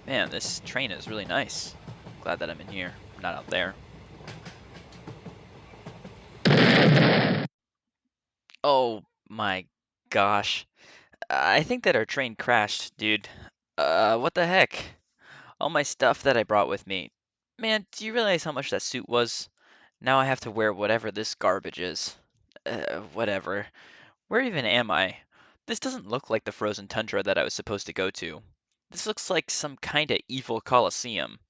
Man, this train is really nice. Glad that I'm in here, not out there. Oh my gosh. I think that our train crashed, dude. What the heck? All my stuff that I brought with me. Man, do you realize how much that suit was? Now I have to wear whatever this garbage is. Whatever. Where even am I? This doesn't look like the frozen tundra that I was supposed to go to. This looks like some kinda evil coliseum.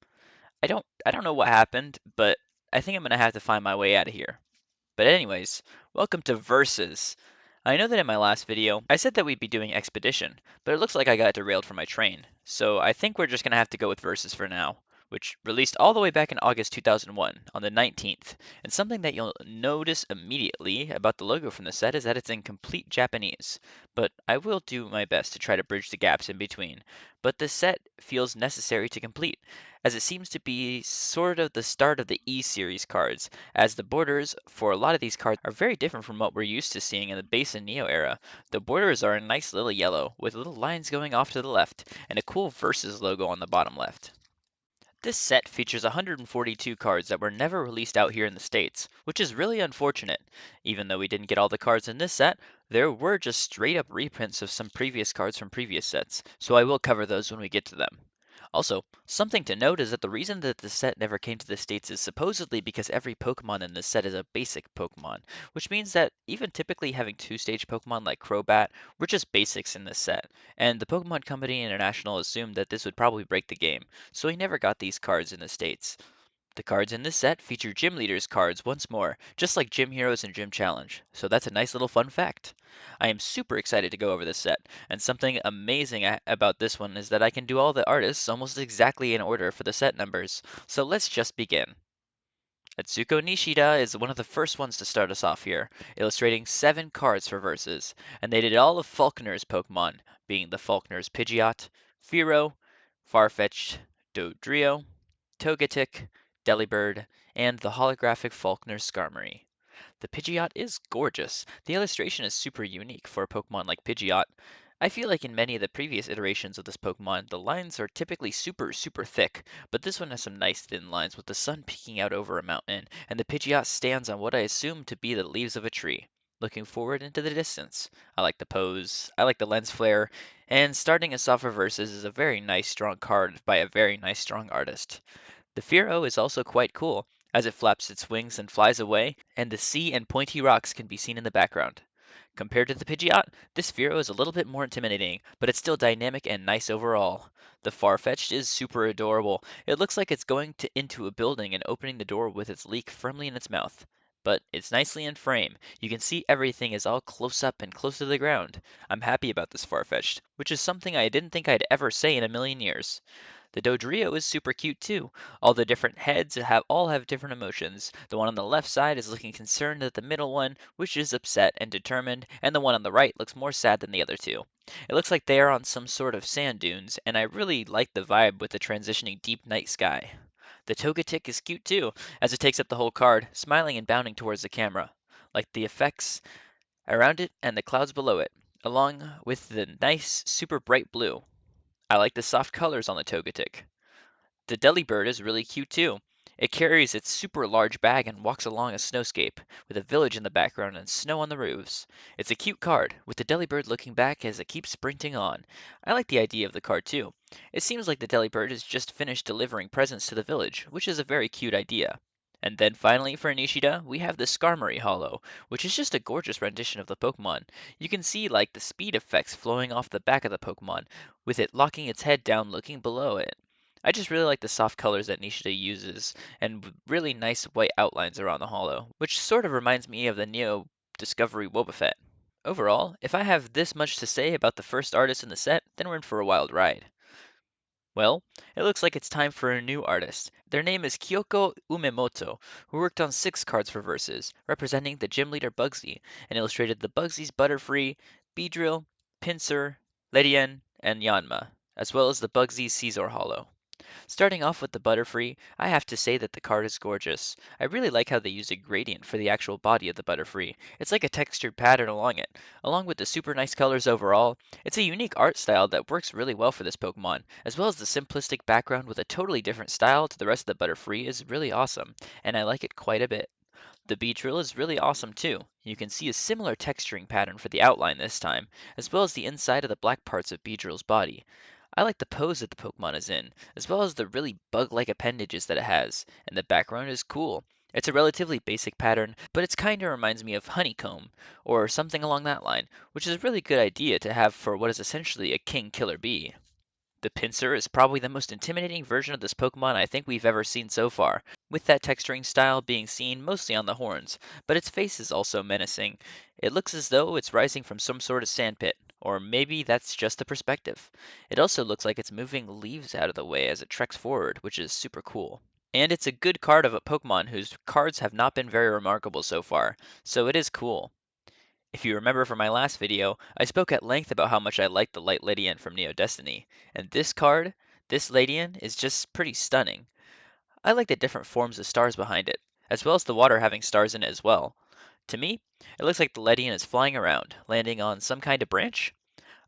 I don't know what happened, but I think I'm gonna have to find my way out of here. But anyways, welcome to Versus. I know that in my last video, I said that we'd be doing Expedition, but it looks like I got derailed from my train, so I think we're just gonna have to go with Versus for now, which released all the way back in August 2001, on the 19th, and something that you'll notice immediately about the logo from the set is that it's in complete Japanese, but I will do my best to try to bridge the gaps in between. But the set feels necessary to complete, as it seems to be sort of the start of the E-series cards, as the borders for a lot of these cards are very different from what we're used to seeing in the base and Neo era. The borders are a nice little yellow, with little lines going off to the left, and a cool Versus logo on the bottom left. This set features 142 cards that were never released out here in the States, which is really unfortunate. Even though we didn't get all the cards in this set, there were just straight up reprints of some previous cards from previous sets, so I will cover those when we get to them. Also, something to note is that the reason that the set never came to the States is supposedly because every Pokemon in this set is a basic Pokemon, which means that even typically having two-stage Pokemon like Crobat were just basics in this set, and the Pokemon Company International assumed that this would probably break the game, so he never got these cards in the States. The cards in this set feature Gym Leaders cards once more, just like Gym Heroes and Gym Challenge, so that's a nice little fun fact. I am super excited to go over this set, and something amazing about this one is that I can do all the artists almost exactly in order for the set numbers, so let's just begin. Atsuko Nishida is one of the first ones to start us off here, illustrating 7 cards for Versus, and they did all of Falkner's Pokemon, being the Falkner's Pidgeot, Fearow, Farfetch'd, Dodrio, Togetic, Delibird, and the holographic Falkner Skarmory. The Pidgeot is gorgeous. The illustration is super unique for a Pokemon like Pidgeot. I feel like in many of the previous iterations of this Pokemon, the lines are typically super thick, but this one has some nice thin lines with the sun peeking out over a mountain, and the Pidgeot stands on what I assume to be the leaves of a tree, looking forward into the distance. I like the pose, I like the lens flare, and starting us off Reverses is a very nice strong card by a very nice strong artist. The Fearow is also quite cool, as it flaps its wings and flies away, and the sea and pointy rocks can be seen in the background. Compared to the Pidgeot, this Fearow is a little bit more intimidating, but it's still dynamic and nice overall. The Farfetch'd is super adorable. It looks like it's going into a building and opening the door with its leek firmly in its mouth. But it's nicely in frame. You can see everything is all close up and close to the ground. I'm happy about this Farfetch'd, which is something I didn't think I'd ever say in a million years. The Dodrio is super cute too. All the different heads have different emotions. The one on the left side is looking concerned at the middle one, which is upset and determined, and the one on the right looks more sad than the other two. It looks like they are on some sort of sand dunes, and I really like the vibe with the transitioning deep night sky. The Togetic is cute too, as it takes up the whole card, smiling and bounding towards the camera, like the effects around it and the clouds below it, along with the nice super bright blue. I like the soft colors on the Togetic. The Delibird is really cute too. It carries its super large bag and walks along a snowscape, with a village in the background and snow on the roofs. It's a cute card, with the Delibird looking back as it keeps sprinting on. I like the idea of the card too. It seems like the Delibird has just finished delivering presents to the village, which is a very cute idea. And then finally for Nishida, we have the Skarmory Hollow, which is just a gorgeous rendition of the Pokemon. You can see like the speed effects flowing off the back of the Pokemon, with it locking its head down looking below it. I just really like the soft colors that Nishida uses, and really nice white outlines around the hollow, which sort of reminds me of the Neo Discovery Wobbuffet. Overall, if I have this much to say about the first artist in the set, then we're in for a wild ride. Well, it looks like it's time for a new artist. Their name is Kyoko Umemoto, who worked on 6 cards for Verses, representing the gym leader Bugsy, and illustrated the Bugsy's Butterfree, Beedrill, Pinsir, Ledian, and Yanma, as well as the Bugsy's Caesar Hollow. Starting off with the Butterfree, I have to say that the card is gorgeous. I really like how they use a gradient for the actual body of the Butterfree. It's like a textured pattern along it. Along with the super nice colors overall, it's a unique art style that works really well for this Pokemon, as well as the simplistic background with a totally different style to the rest of the Butterfree is really awesome, and I like it quite a bit. The Beedrill is really awesome too. You can see a similar texturing pattern for the outline this time, as well as the inside of the black parts of Beedrill's body. I like the pose that the Pokemon is in, as well as the really bug-like appendages that it has, and the background is cool. It's a relatively basic pattern, but it kinda reminds me of Honeycomb, or something along that line, which is a really good idea to have for what is essentially a king killer bee. The Pinsir is probably the most intimidating version of this Pokemon I think we've ever seen so far, with that texturing style being seen mostly on the horns, but its face is also menacing. It looks as though it's rising from some sort of sandpit, or maybe that's just the perspective. It also looks like it's moving leaves out of the way as it treks forward, which is super cool. And it's a good card of a Pokemon whose cards have not been very remarkable so far, so it is cool. If you remember from my last video, I spoke at length about how much I like the Light Ledian from Neo Destiny, and this card, this Ledian, is just pretty stunning. I like the different forms of stars behind it, as well as the water having stars in it as well. To me, it looks like the Ledian is flying around, landing on some kind of branch.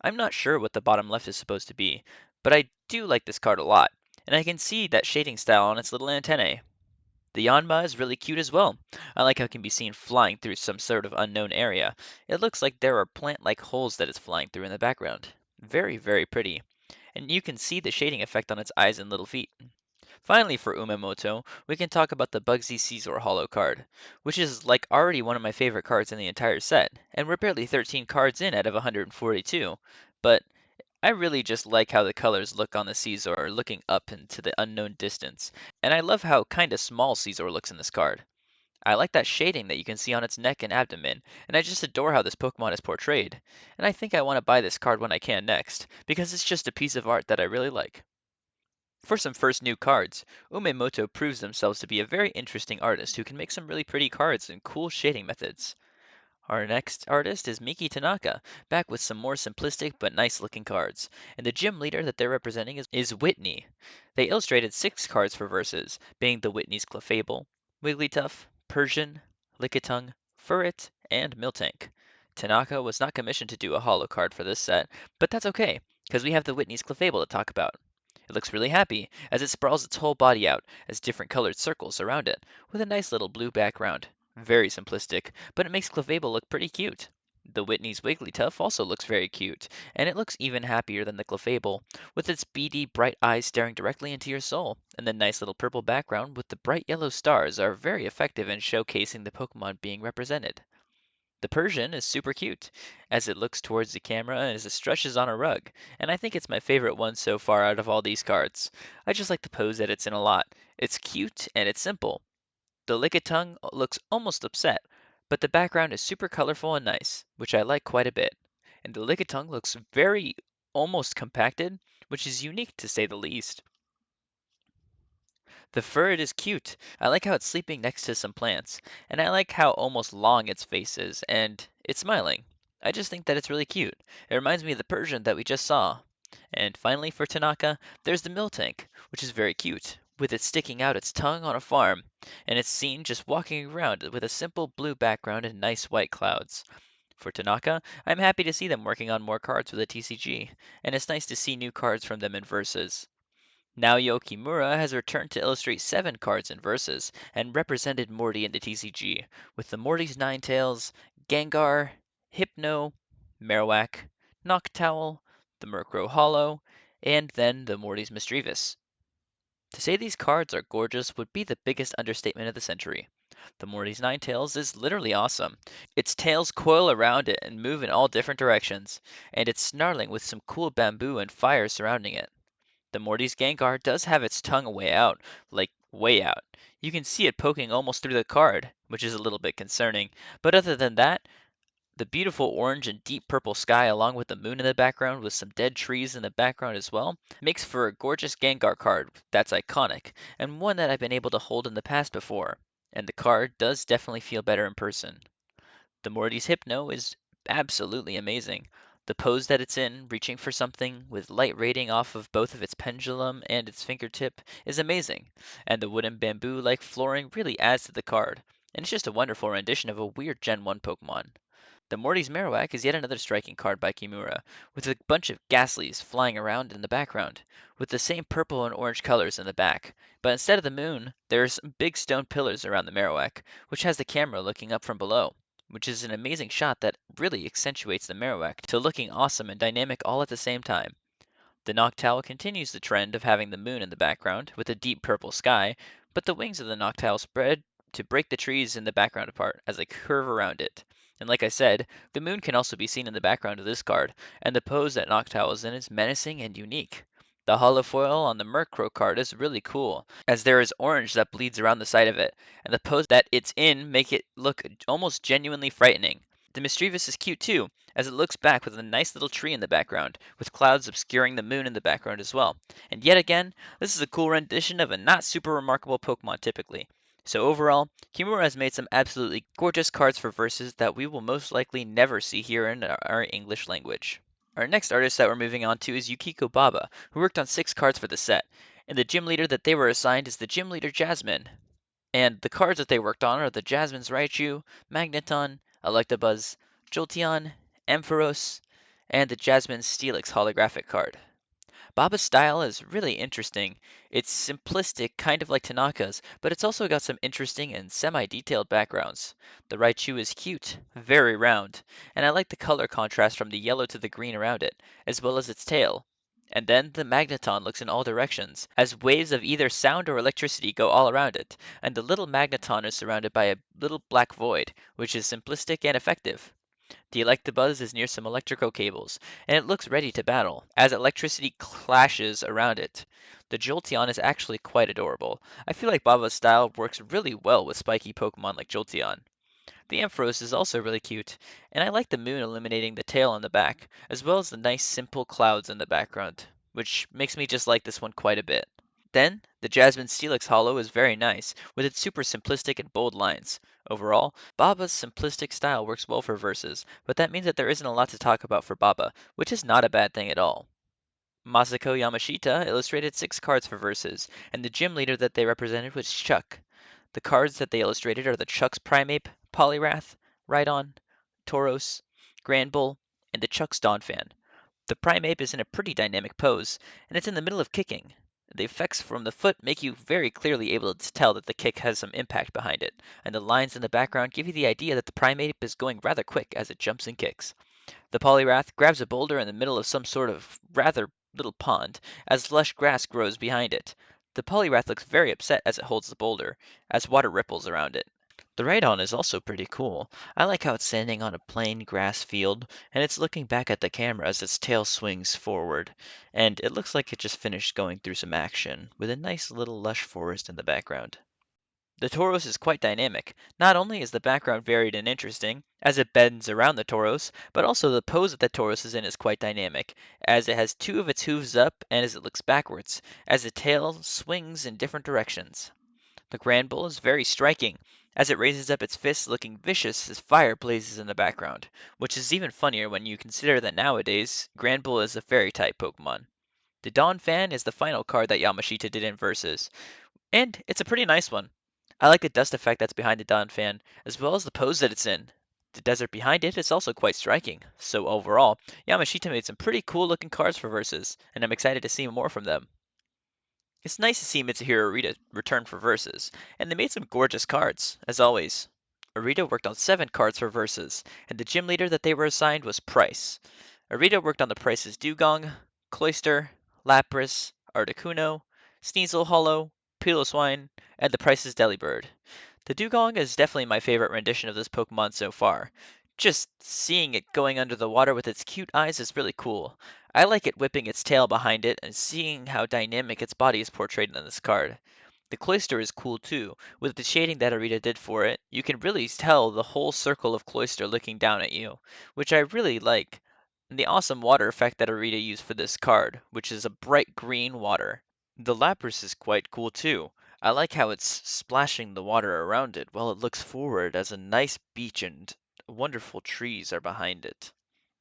I'm not sure what the bottom left is supposed to be, but I do like this card a lot, and I can see that shading style on its little antennae. The Yanma is really cute as well. I like how it can be seen flying through some sort of unknown area. It looks like there are plant-like holes that it's flying through in the background. Very, very pretty. And you can see the shading effect on its eyes and little feet. Finally, for Umemoto, we can talk about the Bugsy Caesar Holo card, which is like already one of my favorite cards in the entire set, and we're barely 13 cards in out of 142. But I really just like how the colors look on the Caesar looking up into the unknown distance, and I love how kinda small Caesar looks in this card. I like that shading that you can see on its neck and abdomen, and I just adore how this Pokemon is portrayed. And I think I want to buy this card when I can next, because it's just a piece of art that I really like. For some first new cards, Umemoto proves themselves to be a very interesting artist who can make some really pretty cards and cool shading methods. Our next artist is Miki Tanaka, back with some more simplistic but nice looking cards. And the gym leader that they're representing is Whitney. They illustrated 6 cards for verses, being the Whitney's Clefable, Wigglytuff, Persian, Lickitung, Furret, and Miltank. Tanaka was not commissioned to do a holo card for this set, but that's okay, because we have the Whitney's Clefable to talk about. It looks really happy, as it sprawls its whole body out as different colored circles surround it, with a nice little blue background. Very simplistic, but it makes Clefable look pretty cute. The Whitney's Wigglytuff also looks very cute, and it looks even happier than the Clefable, with its beady, bright eyes staring directly into your soul, and the nice little purple background with the bright yellow stars are very effective in showcasing the Pokemon being represented. The Persian is super cute, as it looks towards the camera as it stretches on a rug, and I think it's my favorite one so far out of all these cards. I just like the pose that it's in a lot. It's cute and it's simple. The Lickitung looks almost upset, but the background is super colorful and nice, which I like quite a bit. And the Lickitung looks very almost compacted, which is unique to say the least. The Furret is cute. I like how it's sleeping next to some plants, and I like how almost long its face is, and it's smiling. I just think that it's really cute. It reminds me of the Persian that we just saw. And finally for Tanaka, there's the Miltank, which is very cute, with it sticking out its tongue on a farm, and it's seen just walking around with a simple blue background and nice white clouds. For Tanaka, I'm happy to see them working on more cards with the TCG, and it's nice to see new cards from them in verses. Naoyo Kimura has returned to illustrate 7 cards in verses and represented Morty in the TCG, with the Morty's Ninetales, Gengar, Hypno, Marowak, Noctowl, the Murkrow Hollow, and then the Morty's Mischievous. To say these cards are gorgeous would be the biggest understatement of the century. The Morty's Ninetales is literally awesome. Its tails coil around it and move in all different directions, and it's snarling with some cool bamboo and fire surrounding it. The Morty's Gengar does have its tongue way out, like way out. You can see it poking almost through the card, which is a little bit concerning. But other than that, the beautiful orange and deep purple sky along with the moon in the background with some dead trees in the background as well makes for a gorgeous Gengar card that's iconic and one that I've been able to hold in the past before. And the card does definitely feel better in person. The Morty's Hypno is absolutely amazing. The pose that it's in, reaching for something, with light radiating off of both of its pendulum and its fingertip, is amazing, and the wooden bamboo-like flooring really adds to the card, and it's just a wonderful rendition of a weird Gen 1 Pokemon. The Morty's Marowak is yet another striking card by Kimura, with a bunch of Ghastlies flying around in the background, with the same purple and orange colors in the back. But instead of the moon, there are some big stone pillars around the Marowak, which has the camera looking up from below, which is an amazing shot that really accentuates the Marowak to looking awesome and dynamic all at the same time. The Noctowl continues the trend of having the moon in the background, with a deep purple sky, but the wings of the Noctowl spread to break the trees in the background apart as they curve around it. And like I said, the moon can also be seen in the background of this card, and the pose that Noctowl is in is menacing and unique. The holofoil on the Murkrow card is really cool, as there is orange that bleeds around the side of it, and the pose that it's in make it look almost genuinely frightening. The Mischievous is cute too, as it looks back with a nice little tree in the background, with clouds obscuring the moon in the background as well. And yet again, this is a cool rendition of a not super remarkable Pokemon typically. So overall, Kimura has made some absolutely gorgeous cards for verses that we will most likely never see here in our English language. Our next artist that we're moving on to is Yukiko Baba, who worked on 6 cards for the set, and the gym leader that they were assigned is the gym leader Jasmine. And the cards that they worked on are the Jasmine's Raichu, Magneton, Electabuzz, Jolteon, Ampharos, and the Jasmine Steelix holographic card. Baba's style is really interesting. It's simplistic, kind of like Tanaka's, but it's also got some interesting and semi-detailed backgrounds. The Raichu is cute, very round, and I like the color contrast from the yellow to the green around it, as well as its tail. And then the Magneton looks in all directions, as waves of either sound or electricity go all around it, and the little Magneton is surrounded by a little black void, which is simplistic and effective. The Electabuzz is near some electrical cables, and it looks ready to battle, as electricity clashes around it. The Jolteon is actually quite adorable. I feel like Baba's style works really well with spiky Pokemon like Jolteon. The Ampharos is also really cute, and I like the moon illuminating the tail on the back, as well as the nice simple clouds in the background, which makes me just like this one quite a bit. Then, the Jasmine Steelix Hollow is very nice, with its super simplistic and bold lines. Overall, Baba's simplistic style works well for verses, but that means that there isn't a lot to talk about for Baba, which is not a bad thing at all. Masako Yamashita illustrated 6 cards for verses, and the gym leader that they represented was Chuck. The cards that they illustrated are the Chuck's Primeape, Poliwrath, Rhydon, Tauros, Granbull, and the Chuck's Donphan. The Primeape is in a pretty dynamic pose, and it's in the middle of kicking. The effects from the foot make you very clearly able to tell that the kick has some impact behind it, and the lines in the background give you the idea that the Primeape is going rather quick as it jumps and kicks. The Poliwrath grabs a boulder in the middle of some sort of rather little pond, as lush grass grows behind it. The Poliwrath looks very upset as it holds the boulder, as water ripples around it. The Rhydon is also pretty cool. I like how it's standing on a plain grass field, and it's looking back at the camera as its tail swings forward, and it looks like it just finished going through some action, with a nice little lush forest in the background. The Tauros is quite dynamic. Not only is the background varied and interesting, as it bends around the Tauros, but also the pose that the Tauros is in is quite dynamic, as it has 2 of its hooves up and as it looks backwards, as the tail swings in different directions. The Grand Bull is very striking, as it raises up its fists looking vicious as fire blazes in the background, which is even funnier when you consider that nowadays, Grand Bull is a fairy-type Pokemon. The Dawn Fan is the final card that Yamashita did in Versus, and it's a pretty nice one. I like the dust effect that's behind the Dawn Fan, as well as the pose that it's in. The desert behind it is also quite striking, so overall, Yamashita made some pretty cool looking cards for Versus, and I'm excited to see more from them. It's nice to see Mitsuhiro Arita return for Versus, and they made some gorgeous cards, as always. Arita worked on 7 cards for Versus, and the gym leader that they were assigned was Price. Arita worked on the Price's Dugong, Cloyster, Lapras, Articuno, Sneasel Hollow, Piloswine, and the Price's Delibird. The Dugong is definitely my favorite rendition of this Pokemon so far. Just seeing it going under the water with its cute eyes is really cool. I like it whipping its tail behind it and seeing how dynamic its body is portrayed in this card. The Cloyster is cool too. With the shading that Arita did for it, you can really tell the whole circle of Cloyster looking down at you, which I really like. And the awesome water effect that Arita used for this card, which is a bright green water. The Lapras is quite cool too. I like how it's splashing the water around it while it looks forward as a nice beach and wonderful trees are behind it.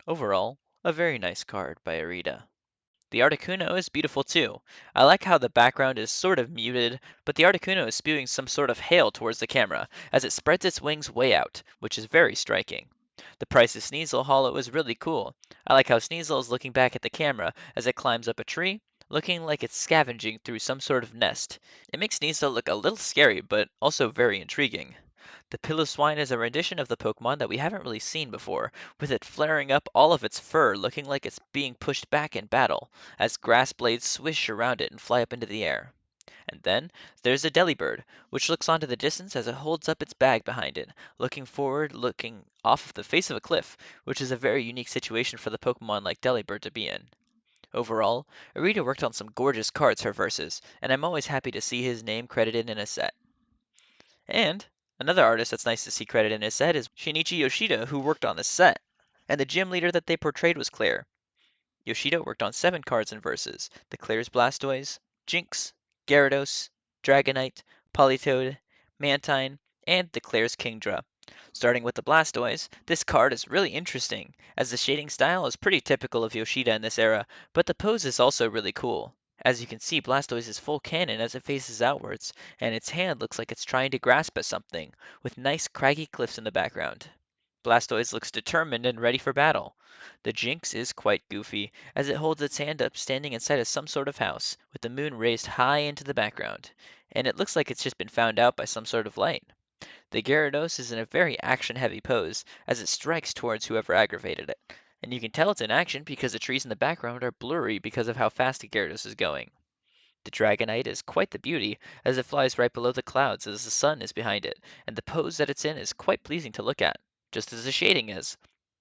Overall, A very nice card by Arita. The Articuno is beautiful too. I like how the background is sort of muted, but the Articuno is spewing some sort of hail towards the camera as it spreads its wings way out, which is very striking. The Price of Sneasel Hollow is really cool. I like how Sneasel is looking back at the camera as it climbs up a tree, looking like it's scavenging through some sort of nest. It makes Sneasel look a little scary, but also very intriguing. The Piloswine is a rendition of the Pokemon that we haven't really seen before, with it flaring up all of its fur looking like it's being pushed back in battle, as grass blades swish around it and fly up into the air. And then there's a Delibird, which looks onto the distance as it holds up its bag behind it, looking forward, looking off the face of a cliff, which is a very unique situation for the Pokemon like Delibird to be in. Overall, Arita worked on some gorgeous cards for Versus, and I'm always happy to see his name credited in a set. And another artist that's nice to see credited in his set is Shinichi Yoshida, who worked on the set. And the gym leader that they portrayed was Claire. Yoshida worked on 7 cards in Versus: the Claire's Blastoise, Jinx, Gyarados, Dragonite, Politoed, Mantine, and the Claire's Kingdra. Starting with the Blastoise, this card is really interesting, as the shading style is pretty typical of Yoshida in this era, but the pose is also really cool. As you can see, Blastoise is full cannon as it faces outwards, and its hand looks like it's trying to grasp at something, with nice craggy cliffs in the background. Blastoise looks determined and ready for battle. The Jinx is quite goofy, as it holds its hand up standing inside of some sort of house, with the moon raised high into the background, and it looks like it's just been found out by some sort of light. The Gyarados is in a very action-heavy pose, as it strikes towards whoever aggravated it, and you can tell it's in action because the trees in the background are blurry because of how fast the Gyarados is going. The Dragonite is quite the beauty, as it flies right below the clouds as the sun is behind it, and the pose that it's in is quite pleasing to look at, just as the shading is,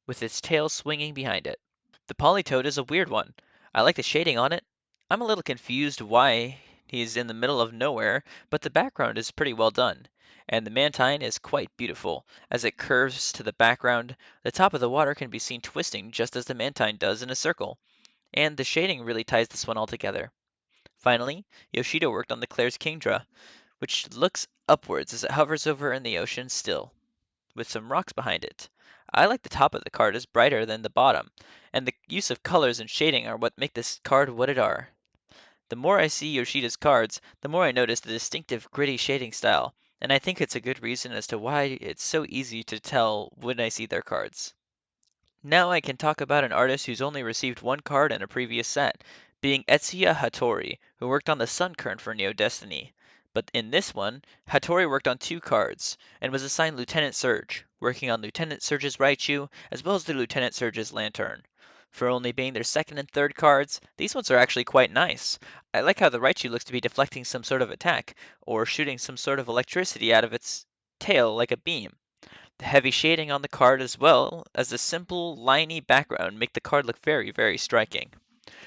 with its tail swinging behind it. The Politoed is a weird one. I like the shading on it. I'm a little confused why he's in the middle of nowhere, but the background is pretty well done. And the Mantine is quite beautiful. As it curves to the background, the top of the water can be seen twisting just as the Mantine does in a circle. And the shading really ties this one all together. Finally, Yoshida worked on the Claire's Kingdra, which looks upwards as it hovers over in the ocean still, with some rocks behind it. I like the top of the card is brighter than the bottom, and the use of colors and shading are what make this card what it are. The more I see Yoshida's cards, the more I notice the distinctive gritty shading style, and I think it's a good reason as to why it's so easy to tell when I see their cards. Now I can talk about an artist who's only received 1 card in a previous set, being Etsuya Hattori, who worked on the Sun Current for Neo Destiny. But in this one, Hattori worked on 2 cards, and was assigned Lieutenant Surge, working on Lieutenant Surge's Raichu, as well as the Lieutenant Surge's Lantern. For only being their second and third cards, these ones are actually quite nice. I like how the Raichu looks to be deflecting some sort of attack, or shooting some sort of electricity out of its tail like a beam. The heavy shading on the card as well as the simple, liney background make the card look very, very striking.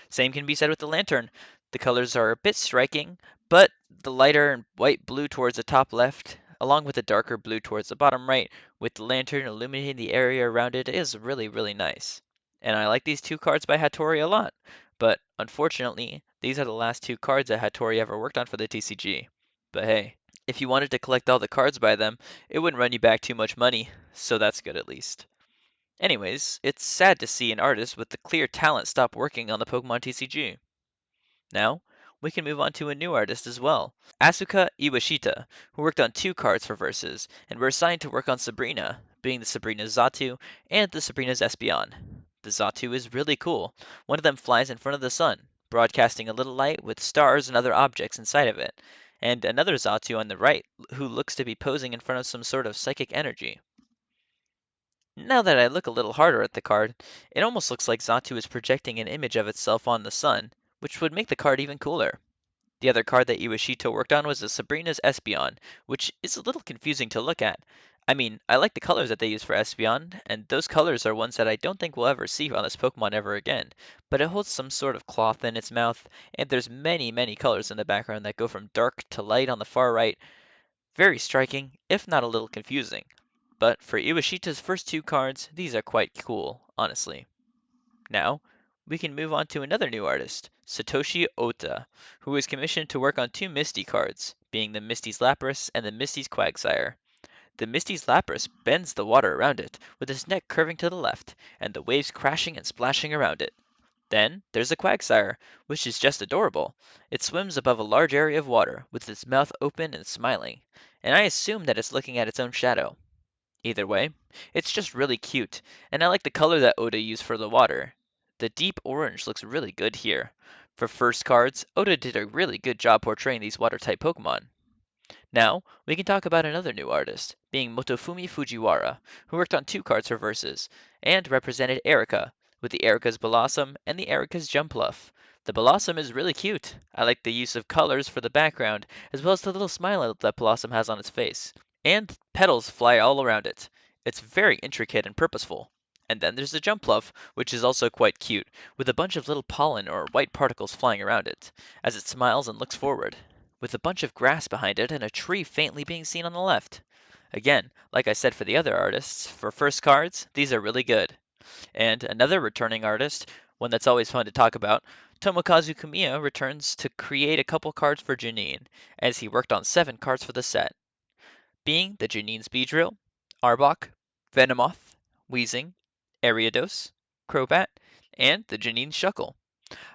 Same can be said with the lantern. The colors are a bit striking, but the lighter and white blue towards the top left, along with the darker blue towards the bottom right, with the lantern illuminating the area around it is really, really nice. And I like these 2 cards by Hattori a lot, but unfortunately, these are the last 2 cards that Hattori ever worked on for the TCG. But hey, if you wanted to collect all the cards by them, it wouldn't run you back too much money, so that's good at least. Anyways, it's sad to see an artist with the clear talent stop working on the Pokemon TCG. Now, we can move on to a new artist as well, Asuka Iwashita, who worked on 2 cards for Versus, and were assigned to work on Sabrina, being the Sabrina's Xatu and the Sabrina's Espeon. The Xatu is really cool. One of them flies in front of the sun, broadcasting a little light with stars and other objects inside of it, and another Xatu on the right who looks to be posing in front of some sort of psychic energy. Now that I look a little harder at the card, it almost looks like Xatu is projecting an image of itself on the sun, which would make the card even cooler. The other card that Iwashito worked on was the Sabrina's Espeon, which is a little confusing to look at. I mean, I like the colors that they use for Espeon, and those colors are ones that I don't think we'll ever see on this Pokemon ever again, but it holds some sort of cloth in its mouth, and there's many, many colors in the background that go from dark to light on the far right. Very striking, if not a little confusing. But for Iwashita's first 2 cards, these are quite cool, honestly. Now, we can move on to another new artist, Satoshi Ota, who was commissioned to work on 2 Misty cards, being the Misty's Lapras and the Misty's Quagsire. The Misty's Lapras bends the water around it, with its neck curving to the left, and the waves crashing and splashing around it. Then there's the Quagsire, which is just adorable. It swims above a large area of water, with its mouth open and smiling, and I assume that it's looking at its own shadow. Either way, it's just really cute, and I like the color that Oda used for the water. The deep orange looks really good here. For first cards, Oda did a really good job portraying these water-type Pokemon. Now, we can talk about another new artist, being Motofumi Fujiwara, who worked on two cards for Versus, and represented Erica, with the Erica's Blossom and the Erica's Jumpluff. The Blossom is really cute. I like the use of colors for the background, as well as the little smile that Blossom has on its face. And petals fly all around it. It's very intricate and purposeful. And then there's the Jumpluff, which is also quite cute, with a bunch of little pollen or white particles flying around it, as it smiles and looks forward, with a bunch of grass behind it and a tree faintly being seen on the left. Again, like I said for the other artists, for first cards, these are really good. And another returning artist, one that's always fun to talk about, Tomokazu Kumiya returns to create a couple cards for Janine, as he worked on 7 cards for the set, being the Janine's Beedrill, Arbok, Venomoth, Weezing, Ariados, Crobat, and the Janine's Shuckle.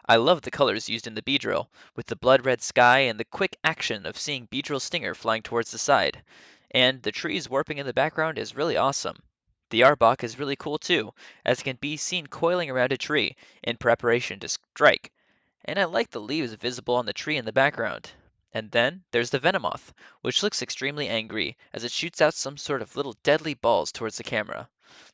I love the colors used in the Beedrill, with the blood red sky and the quick action of seeing Beedrill Stinger flying towards the side. And the trees warping in the background is really awesome. The Arbok is really cool too, as it can be seen coiling around a tree in preparation to strike. And I like the leaves visible on the tree in the background. And then there's the Venomoth, which looks extremely angry as it shoots out some sort of little deadly balls towards the camera.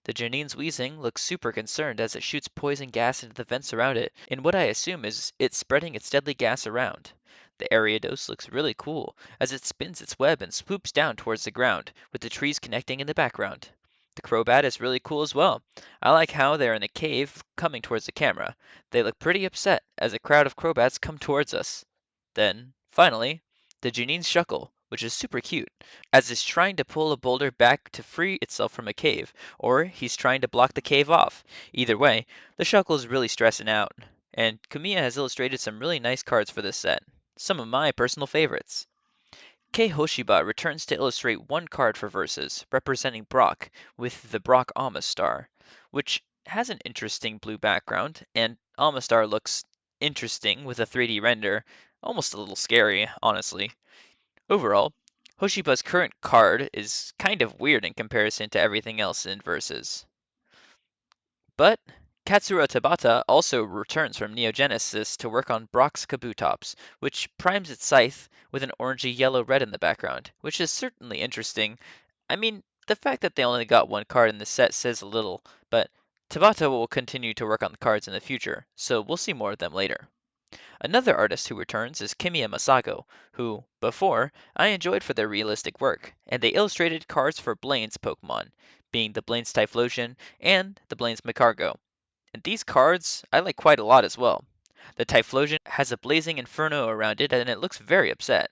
The Janine's Weezing looks super concerned as it shoots poison gas into the vents around it, in what I assume is it spreading its deadly gas around. The Ariados looks really cool as it spins its web and swoops down towards the ground, with the trees connecting in the background. The Crobat is really cool as well. I like how they're in a cave coming towards the camera. They look pretty upset as a crowd of Crobats come towards us. Then, finally, the Janine's Shuckle, which is super cute, as it's trying to pull a boulder back to free itself from a cave, or he's trying to block the cave off. Either way, the Shuckle is really stressing out. And Kumiya has illustrated some really nice cards for this set. Some of my personal favorites. Kei Hoshiba returns to illustrate 1 card for Versus, representing Brock, with the Brock Amistar, which has an interesting blue background, and Amistar looks interesting with a 3D render, almost a little scary, honestly. Overall, Hoshiba's current card is kind of weird in comparison to everything else in Versus. But Katsura Tabata also returns from Neogenesis to work on Brock's Kabutops, which primes its scythe with an orangey yellow red in the background, which is certainly interesting. I mean, the fact that they only got 1 card in the set says a little, but Tabata will continue to work on the cards in the future, so we'll see more of them later. Another artist who returns is Kimiya Masago, who, before, I enjoyed for their realistic work, and they illustrated cards for Blaine's Pokemon, being the Blaine's Typhlosion and the Blaine's Magcargo. And these cards I like quite a lot as well. The Typhlosion has a blazing inferno around it and it looks very upset.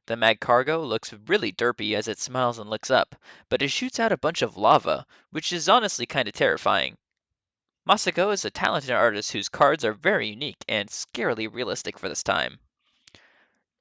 The Magcargo looks really derpy as it smiles and looks up, but it shoots out a bunch of lava, which is honestly kind of terrifying. Masako is a talented artist whose cards are very unique and scarily realistic for this time.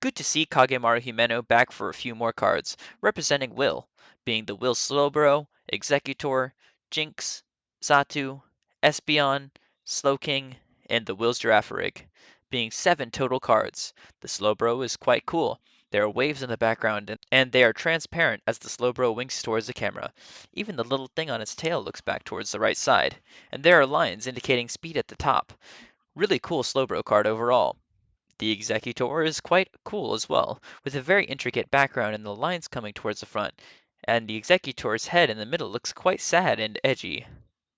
Good to see Kagemaru Himeno back for a few more cards, representing Will, being the Will Slowbro, Executor, Jinx, Xatu, Espeon, Slowking, and the Will's Girafarig, being 7 total cards. The Slowbro is quite cool. There are waves in the background, and they are transparent as the Slowbro winks towards the camera. Even the little thing on its tail looks back towards the right side, and there are lines indicating speed at the top. Really cool Slowbro card overall. The Executor is quite cool as well, with a very intricate background and the lines coming towards the front, and the Executor's head in the middle looks quite sad and edgy.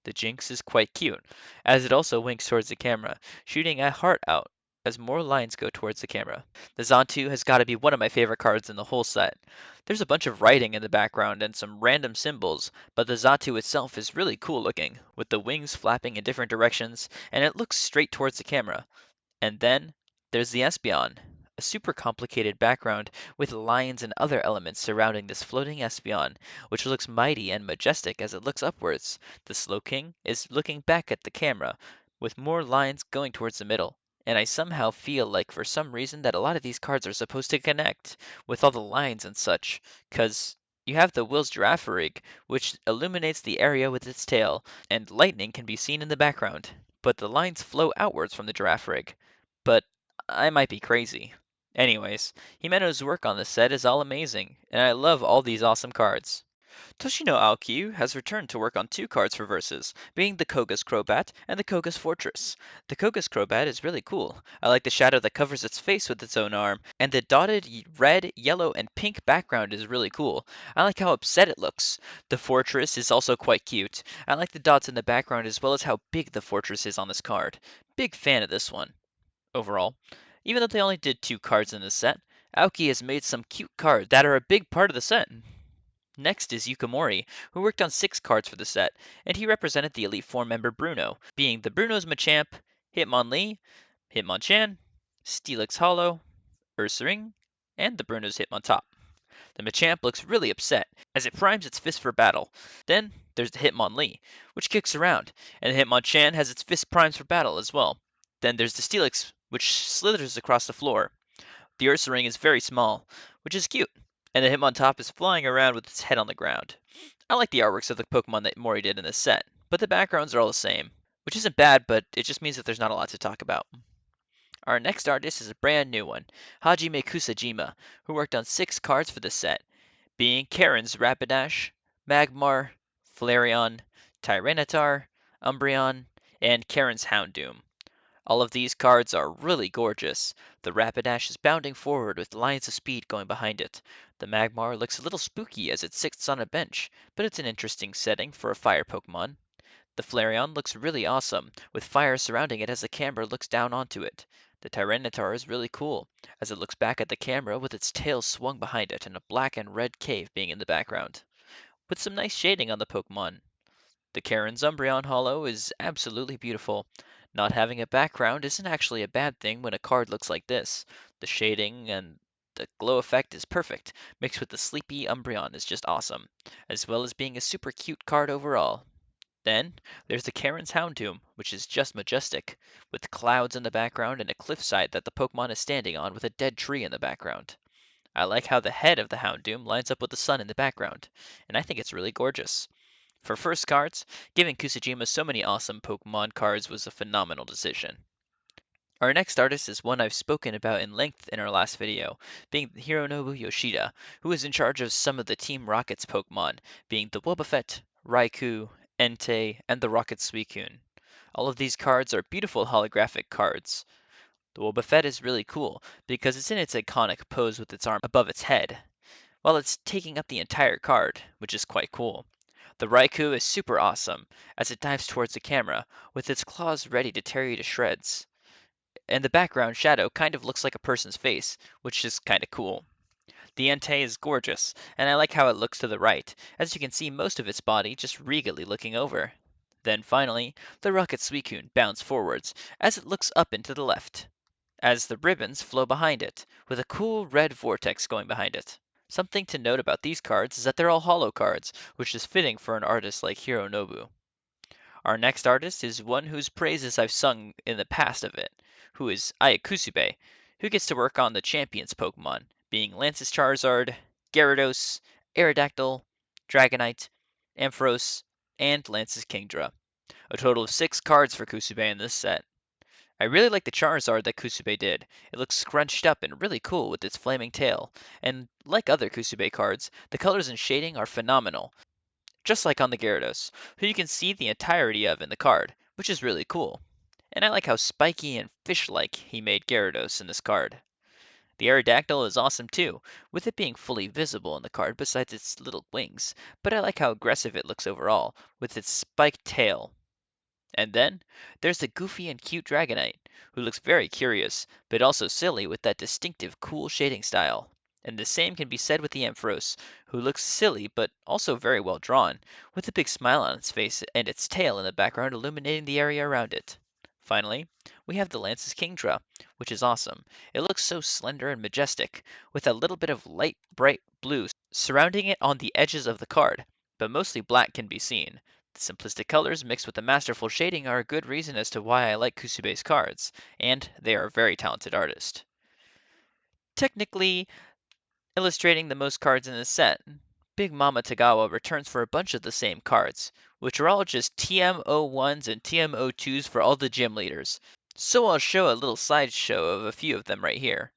The Jinx is quite cute, as it also winks towards the camera, shooting a heart out as more lines go towards the camera. The Xantu has got to be one of my favorite cards in the whole set. There's a bunch of writing in the background and some random symbols, but the Xantu itself is really cool looking, with the wings flapping in different directions, and it looks straight towards the camera. And then there's the Espeon, a super complicated background with lines and other elements surrounding this floating Espeon, which looks mighty and majestic as it looks upwards. The Slowking is looking back at the camera, with more lines going towards the middle. And I somehow feel like for some reason that a lot of these cards are supposed to connect with all the lines and such, 'cause You have the Will's Giraffe rig, which illuminates the area with its tail, and lightning can be seen in the background, but the lines flow outwards from the giraffe rig. But I might be crazy. Anyways, Himeno's work on this set is all amazing, and I love all these awesome cards. Toshino Aoki has returned to work on two cards for Versus, being the Koga's Crobat and the Koga's Fortress. The Koga's Crobat is really cool. I like the shadow that covers its face with its own arm, and the dotted red, yellow, and pink background is really cool. I like how upset it looks. The Fortress is also quite cute. I like the dots in the background as well as how big the Fortress is on this card. Big fan of this one, overall. Even though they only did two cards in this set, Aoki has made some cute cards that are a big part of the set. Next is Yukamori, who worked on 6 cards for the set, and he represented the Elite Four member Bruno, being the Bruno's Machamp, Hitmonlee, Hitmonchan, Steelix Hollow, Ursaring, and the Bruno's Hitmontop. The Machamp looks really upset as it primes its fist for battle. Then there's the Hitmonlee, which kicks around, and the Hitmonchan has its fist primed for battle as well. Then there's the Steelix, which slithers across the floor. The Ursaring is very small, which is cute, and the Hitmontop is flying around with its head on the ground. I like the artworks of the Pokemon that Mori did in this set, but the backgrounds are all the same, which isn't bad, but it just means that there's not a lot to talk about. Our next artist is a brand new one, Hajime Kusajima, who worked on 6 cards for this set, being Karen's Rapidash, Magmar, Flareon, Tyranitar, Umbreon, and Karen's Houndoom. All of these cards are really gorgeous. The Rapidash is bounding forward with lines of speed going behind it. The Magmar looks a little spooky as it sits on a bench, but it's an interesting setting for a fire Pokemon. The Flareon looks really awesome, with fire surrounding it as the camera looks down onto it. The Tyranitar is really cool, as it looks back at the camera with its tail swung behind it and a black and red cave being in the background, with some nice shading on the Pokemon. The Karen's Umbreon Hollow is absolutely beautiful. Not having a background isn't actually a bad thing when a card looks like this. The shading and the glow effect is perfect, mixed with the sleepy Umbreon is just awesome, as well as being a super cute card overall. Then there's the Karen's Houndoom, which is just majestic, with clouds in the background and a cliffside that the Pokemon is standing on with a dead tree in the background. I like how the head of the Houndoom lines up with the sun in the background, and I think it's really gorgeous. For first cards, giving Kusajima so many awesome Pokemon cards was a phenomenal decision. Our next artist is one I've spoken about in length in our last video, being Hironobu Yoshida, who is in charge of some of the Team Rocket's Pokemon, being the Wobbuffet, Raikou, Entei, and the Rocket Suicune. All of these cards are beautiful holographic cards. The Wobbuffet is really cool because it's in its iconic pose with its arm above its head, while it's taking up the entire card, which is quite cool. The Raikou is super awesome, as it dives towards the camera, with its claws ready to tear you to shreds. And the background shadow kind of looks like a person's face, which is kinda cool. The Entei is gorgeous, and I like how it looks to the right, as you can see most of its body just regally looking over. Then finally, the Rocket Suicune bounds forwards, as it looks up and to the left, as the ribbons flow behind it, with a cool red vortex going behind it. Something to note about these cards is that they're all holo cards, which is fitting for an artist like Hironobu. Our next artist is one whose praises I've sung in the past of it, who is Ayakusube, who gets to work on the Champions Pokemon, being Lance's Charizard, Gyarados, Aerodactyl, Dragonite, Ampharos, and Lance's Kingdra. A total of 6 cards for Kusube in this set. I really like the Charizard that Kusube did. It looks scrunched up and really cool with its flaming tail, and like other Kusube cards, the colors and shading are phenomenal, just like on the Gyarados, who you can see the entirety of in the card, which is really cool. And I like how spiky and fish-like he made Gyarados in this card. The Aerodactyl is awesome too, with it being fully visible in the card besides its little wings, but I like how aggressive it looks overall, with its spiked tail. And then there's the goofy and cute Dragonite, who looks very curious, but also silly with that distinctive cool shading style. And the same can be said with the Ampharos, who looks silly but also very well drawn, with a big smile on its face and its tail in the background illuminating the area around it. Finally, we have the Lance's Kingdra, which is awesome. It looks so slender and majestic, with a little bit of light bright blue surrounding it on the edges of the card, but mostly black can be seen. The simplistic colors mixed with the masterful shading are a good reason as to why I like Kusube's cards, and they are a very talented artist. Technically illustrating the most cards in this set, Big Mama Tagawa returns for a bunch of the same cards, which are all just TM01s and TM02s for all the gym leaders. So I'll show a little slideshow of a few of them right here.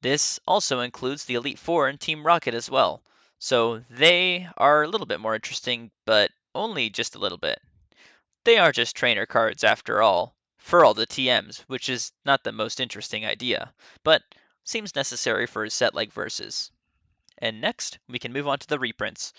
This also includes the Elite Four and Team Rocket as well, so they are a little bit more interesting, but only just a little bit. They are just trainer cards after all, for all the TMs, which is not the most interesting idea, but seems necessary for a set like Versus. And next, we can move on to the reprints,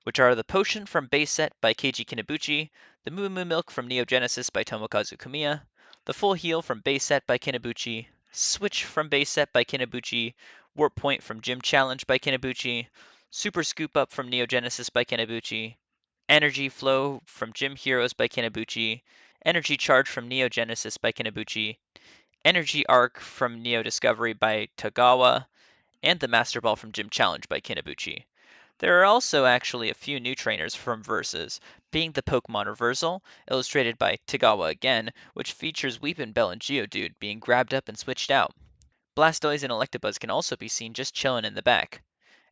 which are the Potion from Base Set by Keiji Kinabuchi, the Moo Moo Milk from Neo Genesis by Tomokazu Kamiya, the Full Heal from Base Set by Kinabuchi, Switch from Base Set by Kinabuchi, Warp Point from Gym Challenge by Kinabuchi, Super Scoop Up from Neo Genesis by Kinabuchi, Energy Flow from Gym Heroes by Kinabuchi, Energy Charge from Neo Genesis by Kinabuchi, Energy Arc from Neo Discovery by Tagawa, and the Master Ball from Gym Challenge by Kinabuchi. There are also actually a few new trainers from Versus, being the Pokemon Reversal, illustrated by Tagawa again, which features Weepinbell and Geodude being grabbed up and switched out. Blastoise and Electabuzz can also be seen just chilling in the back.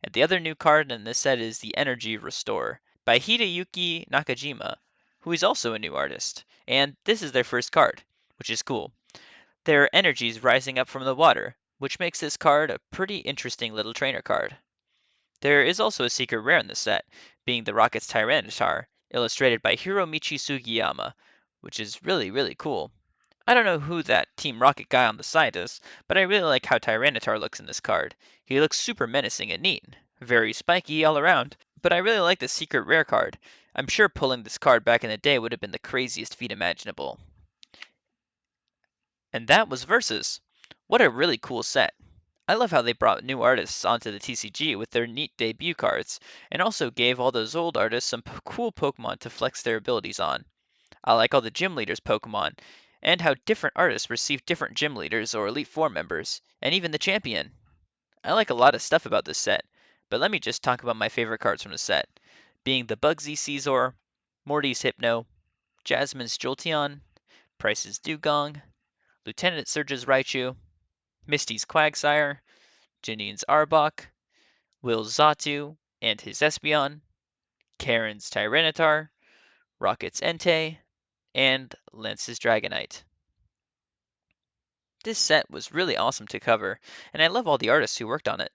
And the other new card in this set is the Energy Restore by Hideyuki Nakajima, who is also a new artist. And this is their first card, which is cool. There are energies rising up from the water, which makes this card a pretty interesting little trainer card. There is also a secret rare in the set, being the Rocket's Tyranitar, illustrated by Hiromichi Sugiyama, which is really cool. I don't know who that Team Rocket guy on the side is, but I really like how Tyranitar looks in this card. He looks super menacing and neat, very spiky all around, but I really like the secret rare card. I'm sure pulling this card back in the day would have been the craziest feat imaginable. And that was Versus. What a really cool set. I love how they brought new artists onto the TCG with their neat debut cards, and also gave all those old artists some cool Pokemon to flex their abilities on. I like all the gym leaders Pokemon, and how different artists receive different gym leaders or Elite Four members, and even the champion. I like a lot of stuff about this set, but let me just talk about my favorite cards from the set, being the Bugsy Caesar, Morty's Hypno, Jasmine's Jolteon, Price's Dugong, Lieutenant Surge's Raichu, Misty's Quagsire, Janine's Arbok, Will's Xatu and his Espeon, Karen's Tyranitar, Rocket's Entei, and Lance's Dragonite. This set was really awesome to cover, and I love all the artists who worked on it.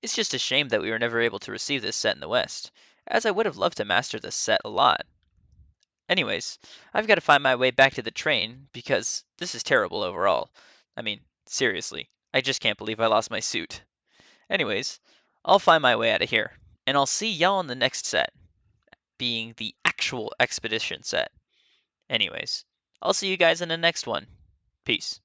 It's just a shame that we were never able to receive this set in the West, as I would have loved to master this set a lot. Anyways, I've got to find my way back to the train because this is terrible overall. I mean, seriously, I just can't believe I lost my suit. Anyways, I'll find my way out of here, and I'll see y'all in the next set, being the actual expedition set. Anyways, I'll see you guys in the next one. Peace.